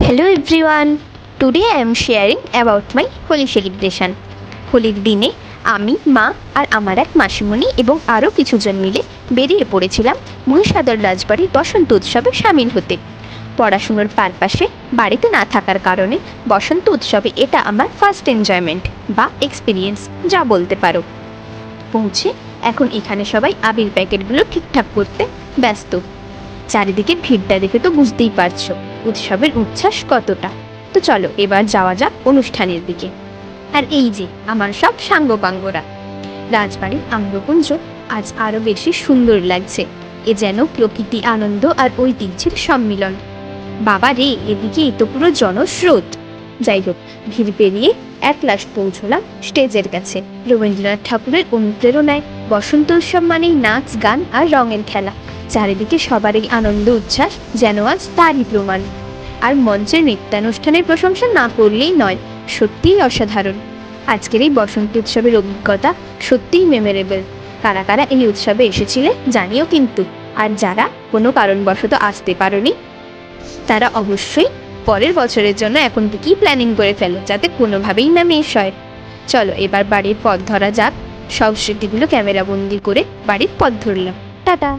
Hello everyone. Today I am sharing about my Holi celebration. হোলির দিনে আমি, মা আর আমার এক মাসিমণি এবং আরও কিছুজন মিলে বেরিয়ে পড়েছিলাম মহিষাদল রাজবাড়ির বসন্ত উৎসবে সামিল হতে। পড়াশুনোর পারপাসে বাড়িতে না থাকার কারণে বসন্ত উৎসবে এটা আমার ফার্স্ট এনজয়মেন্ট বা এক্সপিরিয়েন্স যা বলতে পারো। পৌঁছে এখন এখানে সবাই আবির প্যাকেটগুলো ঠিকঠাক করতে ব্যস্ত। চারিদিকে ভিড়টা দেখে তো বুঝতেই পারছো উৎসবের উচ্ছ্বাস কতটা। তো চলো এবার যাওয়া যাক অনুষ্ঠানের দিকে। আর এই যে আমার সব সাঙ্গপাঙ্গরা। রাজবাড়ির আম্রকুঞ্জ আজ আরো বেশি সুন্দর লাগছে। এ যেন প্রকৃতি, আনন্দ আর ঐতিহ্যের সম্মিলন। বাবা রে, এদিকেই তো পুরো জনস্রোত। যাই হোক, ভিড় পেরিয়ে এক লাস্ট পৌঁছলাম স্টেজের কাছে। রবীন্দ্রনাথ ঠাকুরের অনুপ্রেরণায় বসন্ত উৎসব মানেই নাচ, গান আর রঙের খেলা। চারিদিকে সবার এই আনন্দ উচ্ছ্বাস যেন আজ তারই প্রমাণ। আর মঞ্চের নৃত্যানুষ্ঠানের প্রশংসা না করলেই নয়, সত্যিই অসাধারণ। আজকের এই বসন্ত উৎসবের অভিজ্ঞতা সত্যিই মেমোরেবল। কারা কারা এই উৎসবে এসেছিলে জানিও কিন্তু। আর যারা কোনো কারণবশত আসতে পারোনি, তারা অবশ্যই পরের বছরের জন্য এখন থেকেই প্ল্যানিং করে ফেলো, যাতে কোনোভাবেই না মিস হয়। চলো এবার বাড়ির পথ ধরা যাক। সব স্মৃতিগুলো ক্যামেরা বন্দি করে বাড়ির পথ ধরলাম। টাটা।